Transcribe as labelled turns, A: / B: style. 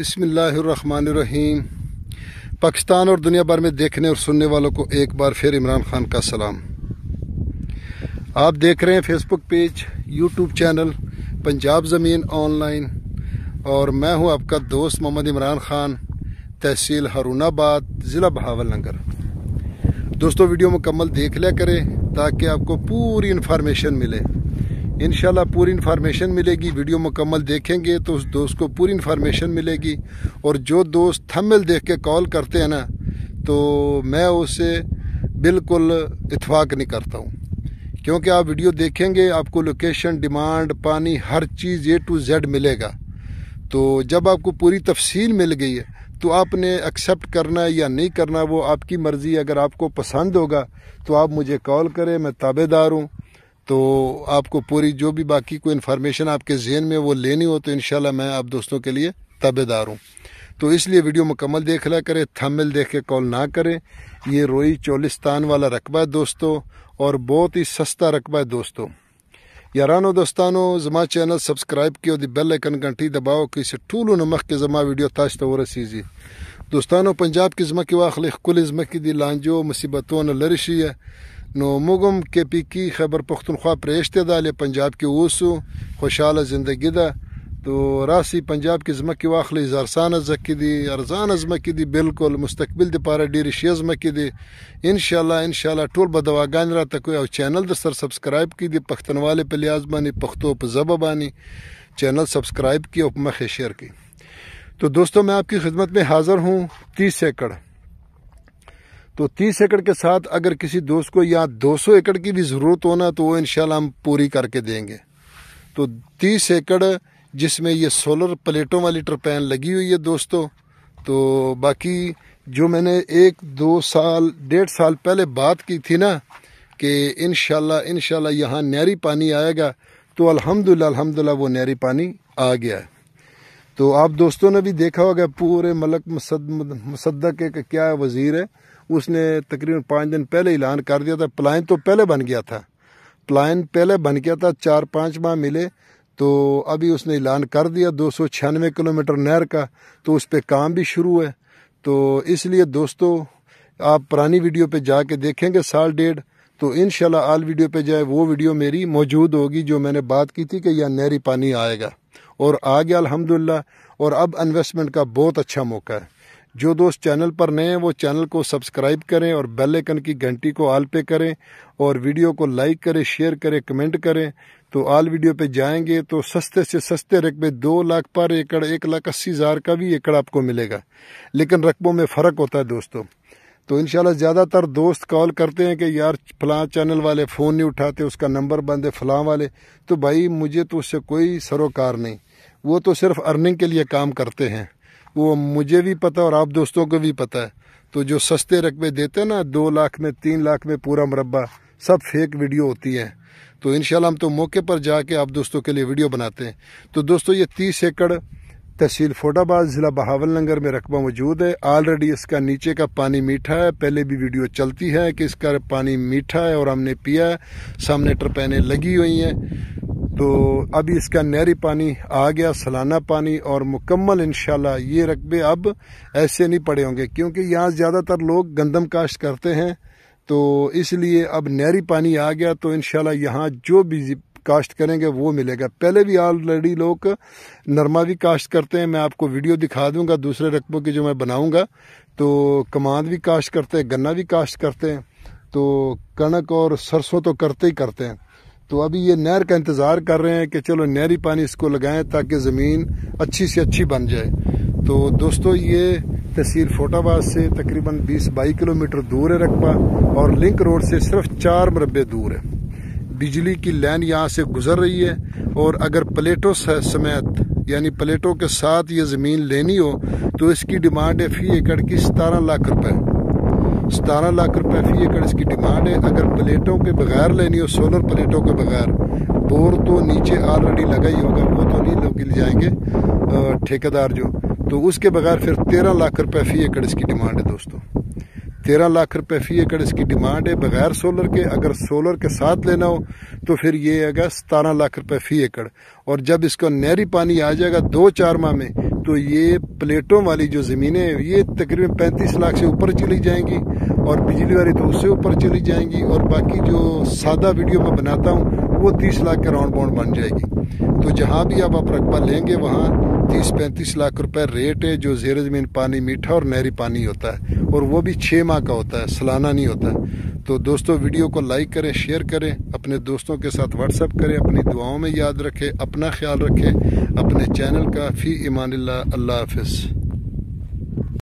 A: बिस्मिल्लाहिर्रहमानिर्रहीम। पाकिस्तान और दुनिया भर में देखने और सुनने वालों को एक बार फिर इमरान खान का सलाम। आप देख रहे हैं Facebook page, YouTube channel Punjab ज़मीन ऑनलाइन, और मैं हूं आपका दोस्त मोहम्मद इमरान खान, तहसील हारूनाबाद, ज़िला बहावलनगर। दोस्तों, वीडियो मुकम्मल देख लिया करें ताकि आपको पूरी इन्फॉर्मेशन मिले। इंशाल्लाह पूरी इन्फॉर्मेशन मिलेगी। वीडियो मुकम्मल देखेंगे तो उस दोस्त को पूरी इन्फॉर्मेशन मिलेगी। और जो दोस्त थंबनेल देख के कॉल करते हैं ना, तो मैं उससे बिल्कुल इत्फाक नहीं करता हूँ, क्योंकि आप वीडियो देखेंगे आपको लोकेशन, डिमांड, पानी, हर चीज़ A to Z मिलेगा। तो जब आपको पूरी तफसील मिल गई है तो आपने एक्सेप्ट करना है या नहीं करना, वो आपकी मर्ज़ी। अगर आपको पसंद होगा तो आप मुझे कॉल करें, मैं ताबेदार हूँ। तो आपको पूरी जो भी बाकी कोई इन्फॉर्मेशन आपके ज़हन में वो लेनी हो तो इंशाल्लाह मैं आप दोस्तों के लिए ताबेदार हूँ। तो इसलिए वीडियो मुकम्मल देख लिया करें, थंबनेल देख के कॉल ना करें। ये रोई चोलिस्तान वाला रकबा है दोस्तों, और बहुत ही सस्ता रकबा है दोस्तों। यारानो दोस्तानो, ज़मा चैनल सब्सक्राइब किया, बेल आइकन घंटी दबाओ कि इसे ठूलो नमक के ज़मा वीडियो ताश तो रसीजी। दोस्तानो, पंजाब की ज़मा की वाखली कुल ज़मा की दी लांजो मुसीबतों न लरिशी है नो मुगम के पी की खैबर पख्तूनख्वा प्रेशते दाले पंजाब की ऊसू खुशहाल ज़िंदगी दा। तो रासी पंजाब की ज़मा की वाखली ज़रसान ज़की दी, अरजान ज़मा की दी, बिल्कुल मुस्तकबिल दे पारा डेरी शेज़ ज़मा की दी। इंशाल्लाह टोल बदवागान रहा तक और चैनल द सर सब्सक्राइब की दी, पख्तनवाले पे लिहाज बानी, पख्तो पे ज़बा बानी, चैनल सब्सक्राइब की और मखे शेयर की। तो दोस्तों, मैं आपकी खिदमत में हाज़िर हूँ 30 एकड़। तो 30 एकड़ के साथ अगर किसी दोस्त को या 200 एकड़ की भी ज़रूरत हो ना, तो वो इंशाल्लाह हम पूरी करके देंगे। तो 30 एकड़ जिसमें ये सोलर प्लेटों वाली टरपैन लगी हुई है दोस्तों। तो बाकी जो मैंने 1-2 साल 1.5 साल पहले बात की थी ना कि इंशाल्लाह यहाँ नहरी पानी आएगा, तो अल्हम्दुलिल्लाह वो नहरी पानी आ गया है। तो आप दोस्तों ने भी देखा होगा, पूरे मलक मुसद्दक के क्या है वज़ीर है, उसने तकरीबन 5 दिन पहले ऐलान कर दिया था। प्लान तो पहले बन गया था, 4-5 माह मिले, तो अभी उसने ऐलान कर दिया 296 किलोमीटर नहर का, तो उस पर काम भी शुरू है। तो इसलिए दोस्तों, आप पुरानी वीडियो पे जाके देखेंगे 1.5 साल, तो इंशाल्लाह आल वीडियो पे जाए वो वीडियो मेरी मौजूद होगी जो मैंने बात की थी कि यह नहरी पानी आएगा, और आ गया अल्हम्दुलिल्लाह। और अब इन्वेस्टमेंट का बहुत अच्छा मौका है। जो दोस्त चैनल पर नए हैं वो चैनल को सब्सक्राइब करें और बेल आइकन की घंटी को आल पे करें, और वीडियो को लाइक करें, शेयर करें, कमेंट करें। तो आल वीडियो पे जाएंगे तो सस्ते से सस्ते रकबे 2 लाख पर एकड़, 1,80,000 का भी एकड़ आपको मिलेगा, लेकिन रकबों में फ़र्क होता है दोस्तों। तो इंशाल्लाह ज़्यादातर दोस्त कॉल करते हैं कि यार फलां चैनल वाले फ़ोन नहीं उठाते, उसका नंबर बंद है, फलां वाले। तो भाई मुझे तो उससे कोई सरोकार नहीं, वो तो सिर्फ अर्निंग के लिए काम करते हैं, वो मुझे भी पता और आप दोस्तों को भी पता है। तो जो सस्ते रकबे देते हैं ना, 2 लाख में, 3 लाख में पूरा मुरब्बा, सब फेक वीडियो होती है। तो इंशाल्लाह हम तो मौके पर जाके आप दोस्तों के लिए वीडियो बनाते हैं। तो दोस्तों, ये 30 एकड़ तहसील फोटाबाद, ज़िला बहावलनगर में रकबा मौजूद है। ऑलरेडी इसका नीचे का पानी मीठा है, पहले भी वीडियो चलती है कि इसका पानी मीठा है और हमने पिया है। सामने टरपैनें लगी हुई हैं। तो अभी इसका नहरी पानी आ गया, सालाना पानी, और मुकम्मल इंशाल्लाह ये रकबे अब ऐसे नहीं पड़े होंगे, क्योंकि यहाँ ज़्यादातर लोग गंदम काश्त करते हैं। तो इसलिए अब नहरी पानी आ गया, तो इंशाल्लाह यहाँ जो भी काश्त करेंगे वो मिलेगा। पहले भी ऑलरेडी लोग नरमा भी काश्त करते हैं, मैं आपको वीडियो दिखा दूंगा दूसरे रकबों की जो मैं बनाऊंगा। तो कमांद भी काश्त करते हैं, गन्ना भी काश्त करते हैं, तो कणक और सरसों तो करते ही करते हैं। तो अभी ये नहर का इंतज़ार कर रहे हैं कि चलो नहरी पानी इसको लगाएं ताकि ज़मीन अच्छी से अच्छी बन जाए। तो दोस्तों, ये तहसील फोटाबाद से तकरीबन 20-22 किलोमीटर दूर है रकबा, और लिंक रोड से सिर्फ 4 मुरब्बे दूर है। बिजली की लाइन यहाँ से गुजर रही है, और अगर प्लेटों समेत यानी प्लेटों के साथ ये ज़मीन लेनी हो तो इसकी डिमांड है फ़ी एकड़ की 17 लाख रुपए। 17 लाख रुपए फ़ी एकड़ इसकी डिमांड है। अगर प्लेटों के बगैर लेनी हो, सोलर प्लेटों के बगैर, बोर तो नीचे ऑलरेडी लगा ही होगा, वो तो नहीं लोग ले जाएंगे ठेकेदार जो, तो उसके बगैर फिर 13 लाख रुपए फ़ी एकड़ इसकी डिमांड है दोस्तों। 13 लाख रुपए फी एकड़ इसकी डिमांड है बगैर सोलर के। अगर सोलर के साथ लेना हो तो फिर ये आएगा 17 लाख रुपए फी एकड़। और जब इसको नहरी पानी आ जाएगा 2-4 माह में तो ये प्लेटों वाली जो ज़मीनें हैं ये तकरीबन 35 लाख से ऊपर चली जाएंगी और बिजली वाली तो उससे ऊपर चली जाएंगी। और बाकी जो सादा वीडियो मैं बनाता हूँ वो 30 लाख के राउंड बाउंड बन जाएगी। तो जहाँ भी आप रकबा लेंगे वहाँ 30-35 लाख रुपए रेट है जो ज़ेर ज़मीन पानी मीठा और नहरी पानी होता है, और वो भी 6 माह का होता है, सालाना नहीं होता है। तो दोस्तों वीडियो को लाइक करें, शेयर करें, अपने दोस्तों के साथ व्हाट्सएप करें, अपनी दुआओं में याद रखें, अपना ख्याल रखें, अपने चैनल का। फ़ी इमानिल्लाह, अल्लाह हाफ़िज़।